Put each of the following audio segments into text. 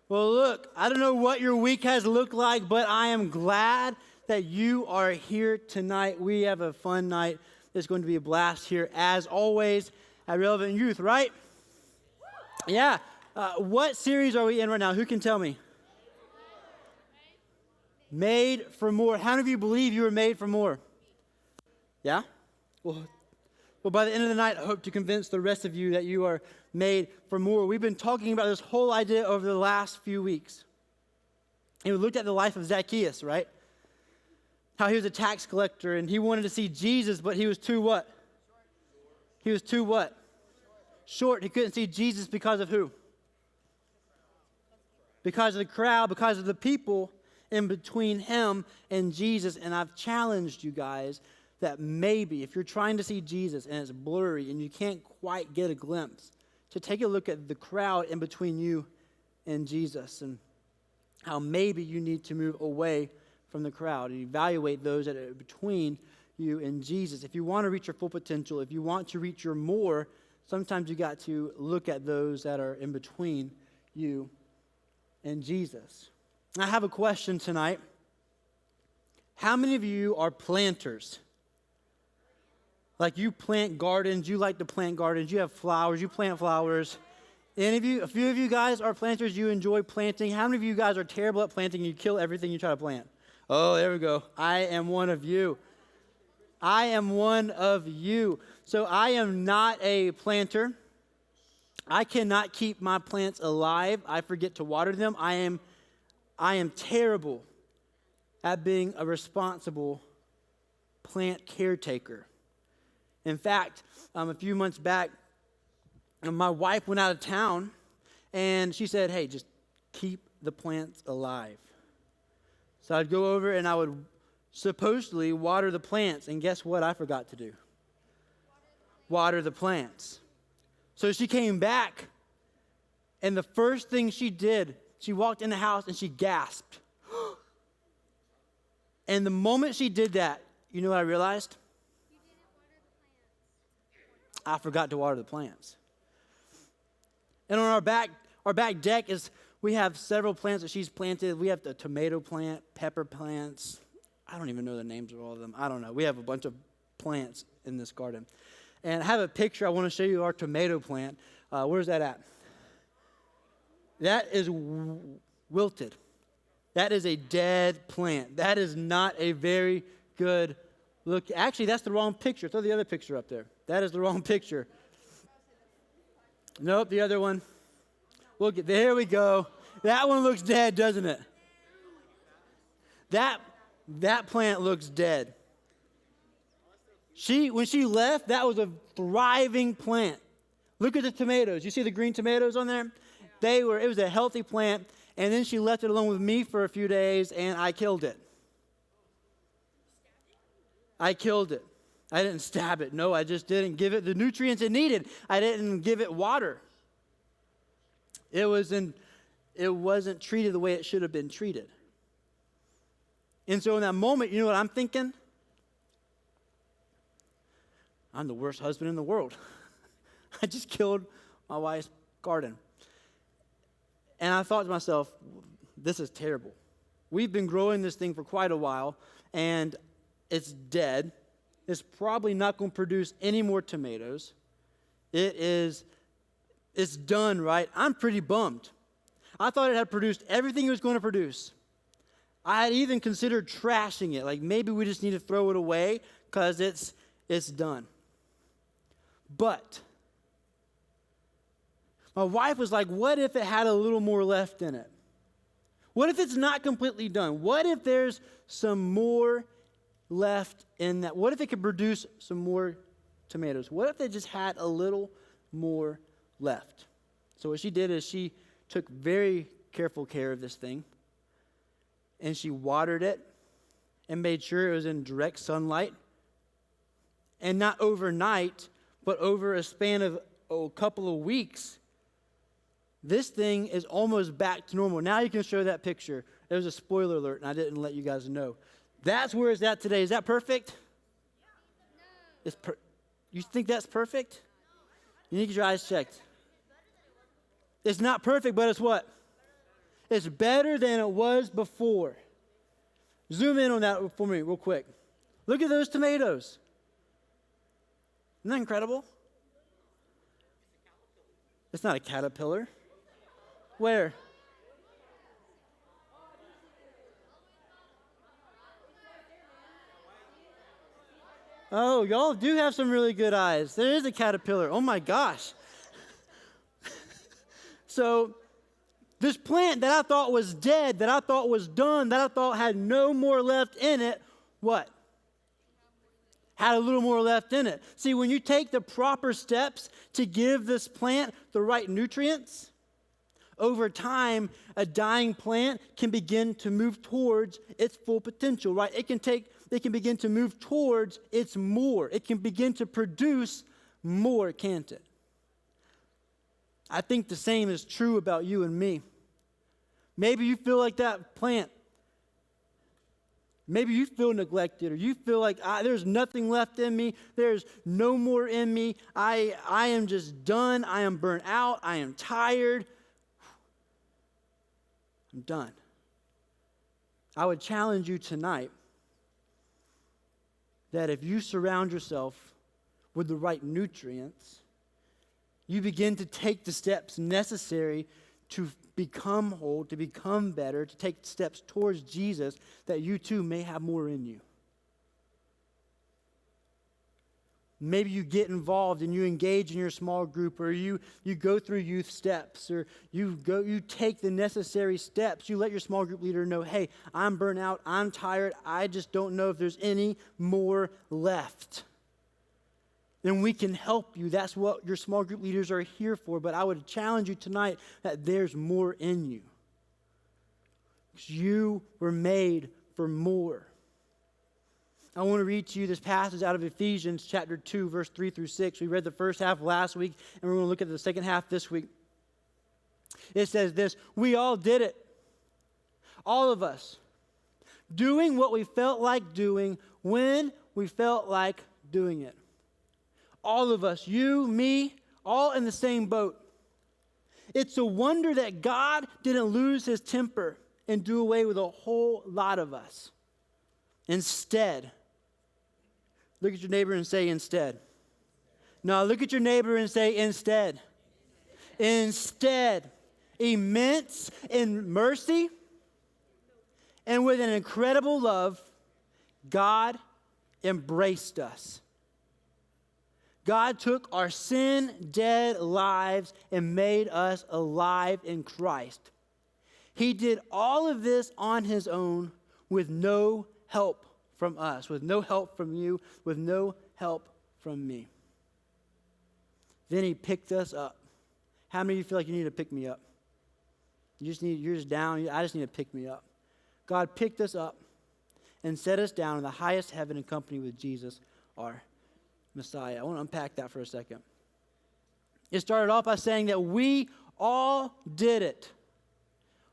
Well, look, I don't know what your week has looked like, but I am glad that you are here tonight. We have a fun night. It's going to be a blast here, as always, at Relevant Youth, right? Yeah. What series are we in right now? Who can tell me? Made for more. How many of you believe you were made for more? Yeah? Well, by the end of the night, I hope to convince the rest of you that you are made for more. We've been talking about this whole idea over the last few weeks. And we looked at the life of Zacchaeus, right? How he was a tax collector and he wanted to see Jesus, but he was too what? He was too what? Short. He couldn't see Jesus because of who? Because of the crowd, because of the people in between him and Jesus. And I've challenged you guys that maybe if you're trying to see Jesus and it's blurry and you can't quite get a glimpse, to take a look at the crowd in between you and Jesus and how maybe you need to move away from the crowd and evaluate those that are between you and Jesus. If you want to reach your full potential, if you want to reach your more, sometimes you got to look at those that are in between you and Jesus. I have a question tonight. How many of you are planters? Like you plant gardens, you like to plant gardens, you have flowers, you plant flowers. Any of you, a few of you guys are planters, you enjoy planting. How many of you guys are terrible at planting and you kill everything you try to plant? Oh, there we go. I am one of you. I am one of you. So I am not a planter. I cannot keep my plants alive. I forget to water them. I am terrible at being a responsible plant caretaker. In fact, a few months back, my wife went out of town, and she said, hey, just keep the plants alive. So I'd go over, and I would supposedly water the plants, and guess what I forgot to do? Water the plants. So she came back, and the first thing she did, she walked in the house, and she gasped. And the moment she did that, you know what I realized? I forgot to water the plants. And on our back deck we have several plants that she's planted. We have the tomato plant, pepper plants. I don't even know the names of all of them. I don't know. We have a bunch of plants in this garden. And I have a picture. I want to show you our tomato plant. Where's that at? That is wilted. That is a dead plant. That is not a very good look. Actually, that's the wrong picture. Throw the other picture up there. That is the wrong picture. Nope, the other one. There we go. That one looks dead, doesn't it? That plant looks dead. When she left, that was a thriving plant. Look at the tomatoes. You see the green tomatoes on there? It was a healthy plant, and then she left it alone with me for a few days, and I killed it. I didn't stab it. No, I just didn't give it the nutrients it needed. I didn't give it water. It wasn't treated the way it should have been treated. And so in that moment, you know what I'm thinking? I'm the worst husband in the world. I just killed my wife's garden. And I thought to myself, this is terrible. We've been growing this thing for quite a while, and it's dead. It's probably not going to produce any more tomatoes. It's done, right? I'm pretty bummed. I thought it had produced everything it was going to produce. I had even considered trashing it. Like maybe we just need to throw it away because it's done. But my wife was like, what if it had a little more left in it? What if it's not completely done? What if there's some more left in that? What if it could produce some more tomatoes? What if they just had a little more left? So what she did is she took very careful care of this thing, and she watered it and made sure it was in direct sunlight, and not overnight, but over a span of a couple of weeks, this thing is almost back to normal. Now you can show that picture. There's a spoiler alert, and I didn't let you guys know. That's where it's at today. Is that perfect? You think that's perfect? You need to get your eyes checked. It's not perfect, but it's what? It's better than it was before. Zoom in on that for me real quick. Look at those tomatoes. Isn't that incredible? It's not a caterpillar. Where? Oh, y'all do have some really good eyes. There is a caterpillar. Oh my gosh. So, this plant that I thought was dead, that I thought was done, that I thought had no more left in it, what? Had a little more left in it. See, when you take the proper steps to give this plant the right nutrients, over time, a dying plant can begin to move towards its full potential, right? It can begin to move towards its more. It can begin to produce more, can't it? I think the same is true about you and me. Maybe you feel like that plant. Maybe you feel neglected, or you feel like there's nothing left in me. There's no more in me. I am just done. I am burnt out. I am tired. I'm done. I would challenge you tonight that if you surround yourself with the right nutrients, you begin to take the steps necessary to become whole, to become better, to take steps towards Jesus, that you too may have more in you. Maybe you get involved and you engage in your small group, or you go through youth steps, or you take the necessary steps. You let your small group leader know, hey, I'm burnt out, I'm tired, I just don't know if there's any more left. Then we can help you. That's what your small group leaders are here for. But I would challenge you tonight that there's more in you. You were made for more. I want to read to you this passage out of Ephesians chapter 2, verse 3 through 6. We read the first half last week, and we're going to look at the second half this week. It says this: we all did it. All of us. Doing what we felt like doing when we felt like doing it. All of us, you, me, all in the same boat. It's a wonder that God didn't lose his temper and do away with a whole lot of us. Instead, look at your neighbor and say instead. No, look at your neighbor and say instead. Instead, immense in mercy and with an incredible love, God embraced us. God took our sin-dead lives and made us alive in Christ. He did all of this on his own with no help from us, with no help from you, with no help from me. Then he picked us up. How many of you feel like you need to pick me up? You're just down. I just need to pick me up. God picked us up and set us down in the highest heaven in company with Jesus, our Messiah. I want to unpack that for a second. It started off by saying that we all did it.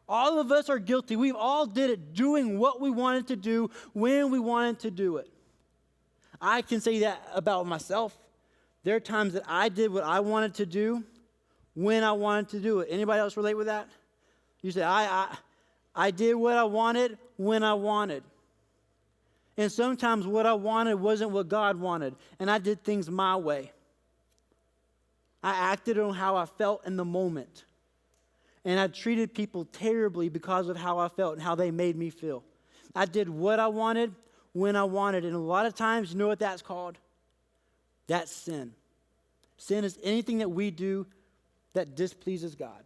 All of us are guilty. We all did it, doing what we wanted to do when we wanted to do it. I can say that about myself. There are times that I did what I wanted to do when I wanted to do it. Anybody else relate with that? You say, I did what I wanted when I wanted. And sometimes what I wanted wasn't what God wanted, and I did things my way. I acted on how I felt in the moment, and I treated people terribly because of how I felt and how they made me feel. I did what I wanted when I wanted, and a lot of times, you know what that's called? That's sin. Sin is anything that we do that displeases God.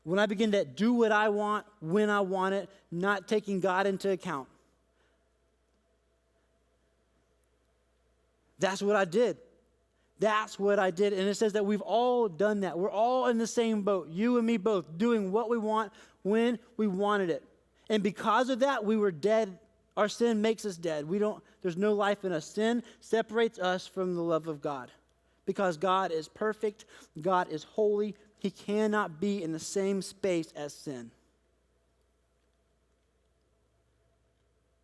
When I begin to do what I want when I want it, not taking God into account, that's what I did. That's what I did. And it says that we've all done that. We're all in the same boat, you and me both, doing what we want when we wanted it. And because of that, we were dead. Our sin makes us dead. There's no life in us. Sin separates us from the love of God. Because God is perfect, God is holy, he cannot be in the same space as sin.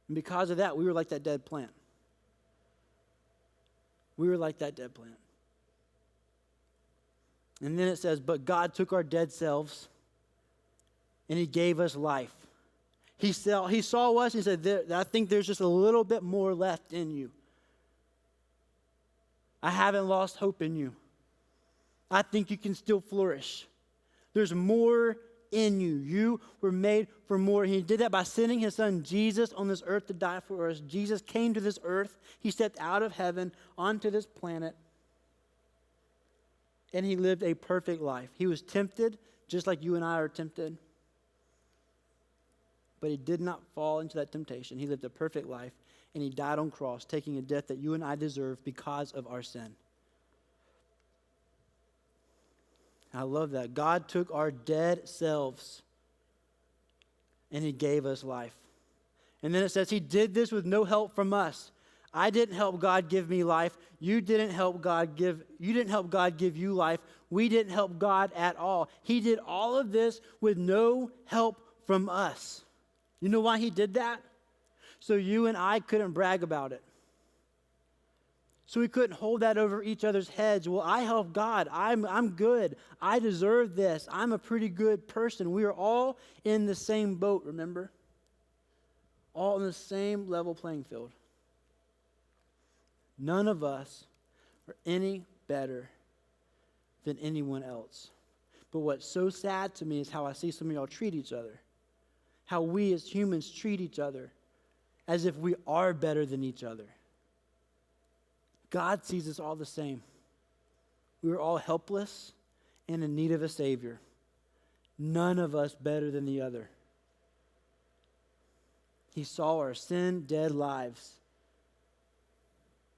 And because of that, we were like that dead plant. We were like that dead plant. And then it says, but God took our dead selves and he gave us life. He saw us and he said, I think there's just a little bit more left in you. I haven't lost hope in you. I think you can still flourish. There's more in you. You were made for more. He did that by sending his son Jesus on this earth to die for us. Jesus came to this earth. He stepped out of heaven onto this planet. And he lived a perfect life. He was tempted just like you and I are tempted. But he did not fall into that temptation. He lived a perfect life. And he died on the cross, taking a death that you and I deserve because of our sin. I love that. God took our dead selves and he gave us life. And then it says he did this with no help from us. I didn't help God give me life. You didn't help God give you life. We didn't help God at all. He did all of this with no help from us. You know why he did that? So you and I couldn't brag about it. So we couldn't hold that over each other's heads. Well, I help God. I'm good. I deserve this. I'm a pretty good person. We are all in the same boat, remember? All in the same level playing field. None of us are any better than anyone else. But what's so sad to me is how I see some of y'all treat each other. How we as humans treat each other as if we are better than each other. God sees us all the same. We are all helpless and in need of a Savior. None of us better than the other. He saw our sin-dead lives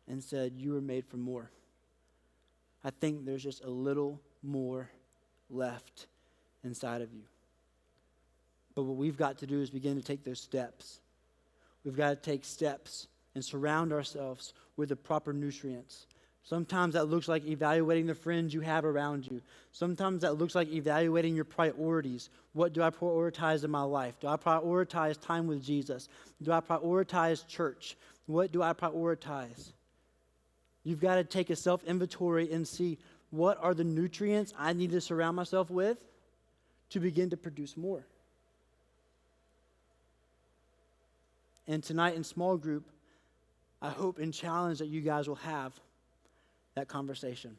and said, you were made for more. I think there's just a little more left inside of you. But what we've got to do is begin to take those steps. We've got to take steps and surround ourselves with the proper nutrients. Sometimes that looks like evaluating the friends you have around you. Sometimes that looks like evaluating your priorities. What do I prioritize in my life? Do I prioritize time with Jesus? Do I prioritize church? What do I prioritize? You've got to take a self-inventory and see what are the nutrients I need to surround myself with to begin to produce more. And tonight in small group, I hope and challenge that you guys will have that conversation.